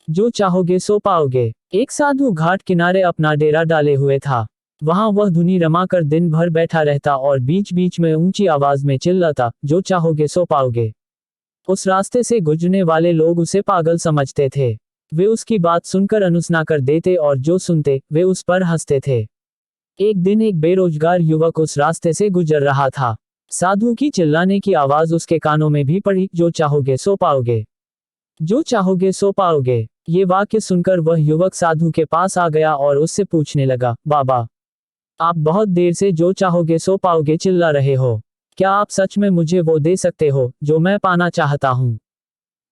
जो चाहोगे सो पाओगे। एक साधु घाट किनारे अपना डेरा डाले हुए था। वहां वह धुनी रमाकर दिन भर बैठा रहता और बीच बीच में ऊंची आवाज में चिल्लाता, जो चाहोगे सो पाओगे। उस रास्ते से गुजरने वाले लोग उसे पागल समझते थे। वे उसकी बात सुनकर अनसुना कर देते और जो सुनते वे उस पर हंसते थे। एक दिन एक बेरोजगार युवक उस रास्ते से गुजर रहा था। साधु की चिल्लाने की आवाज उसके कानों में भी पड़ी, जो चाहोगे सो पाओगे। जो चाहोगे सो पाओगे। ये वाक्य सुनकर वह युवक साधु के पास आ गया और उससे पूछने लगा, बाबा, आप बहुत देर से जो चाहोगे सो पाओगे चिल्ला रहे हो। क्या आप सच में मुझे वो दे सकते हो जो मैं पाना चाहता हूँ?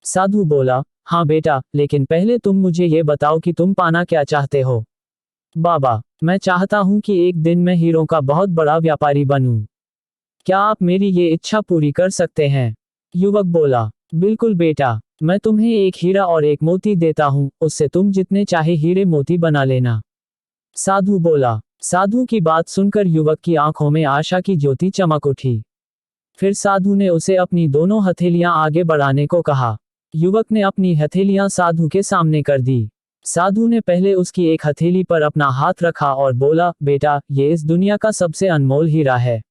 साधु बोला, हाँ बेटा, लेकिन पहले तुम मुझे ये बताओ कि तुम पाना क्या चाहते हो। बाबा, मैं चाहता हूँ कि एक दिन मैं हीरों का बहुत बड़ा व्यापारी बनूं। क्या आप मेरी ये इच्छा पूरी कर सकते हैं? युवक बोला, बिल्कुल बेटा, मैं तुम्हें एक हीरा और एक मोती देता हूँ, उससे तुम जितने चाहे हीरे मोती बना लेना। साधु बोला। साधु की बात सुनकर युवक की आंखों में आशा की ज्योति चमक उठी। फिर साधु ने उसे अपनी दोनों हथेलियां आगे बढ़ाने को कहा। युवक ने अपनी हथेलियां साधु के सामने कर दी। साधु ने पहले उसकी एक हथेली पर अपना हाथ रखा और बोला, बेटा, ये इस दुनिया का सबसे अनमोल हीरा है।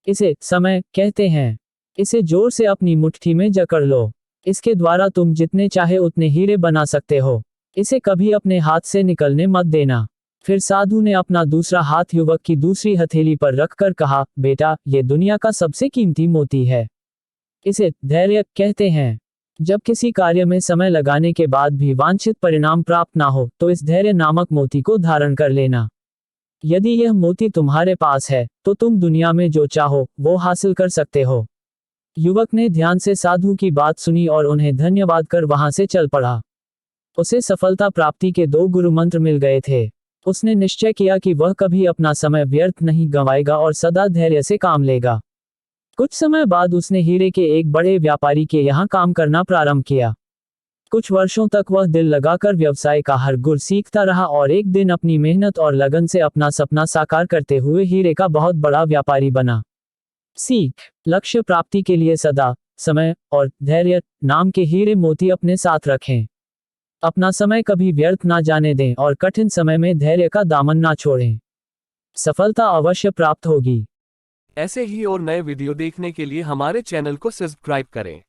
इसे समय कहते हैं। इसे जोर से अपनी मुट्ठी में जकड़ लो। इसके द्वारा तुम जितने चाहे उतने हीरे बना सकते हो। इसे कभी अपने हाथ से निकलने मत देना। फिर साधु ने अपना दूसरा हाथ युवक की दूसरी हथेली पर रखकर कहा, बेटा, ये दुनिया का सबसे कीमती मोती है। इसे धैर्य कहते हैं। जब किसी कार्य में समय लगाने के बाद भी वांछित परिणाम प्राप्त ना हो तो इस धैर्य नामक मोती को धारण कर लेना। यदि यह मोती तुम्हारे पास है तो तुम दुनिया में जो चाहो वो हासिल कर सकते हो। युवक ने ध्यान से साधु की बात सुनी और उन्हें धन्यवाद कर वहां से चल पड़ा। उसे सफलता प्राप्ति के 2 गुरु मंत्र मिल गए थे। उसने निश्चय किया कि वह कभी अपना समय व्यर्थ नहीं गंवाएगा और सदा धैर्य से काम लेगा। कुछ समय बाद उसने हीरे के एक बड़े व्यापारी के यहाँ काम करना प्रारंभ किया। कुछ वर्षों तक वह दिल लगाकर व्यवसाय का हर गुर सीखता रहा और एक दिन अपनी मेहनत और लगन से अपना सपना साकार करते हुए हीरे का बहुत बड़ा व्यापारी बना। सीख, लक्ष्य प्राप्ति के लिए सदा समय और धैर्य नाम के हीरे मोती अपने साथ रखें। अपना समय कभी व्यर्थ ना जाने दें और कठिन समय में धैर्य का दामन ना छोड़ें। सफलता अवश्य प्राप्त होगी। ऐसे ही और नए वीडियो देखने के लिए हमारे चैनल को सब्सक्राइब करें।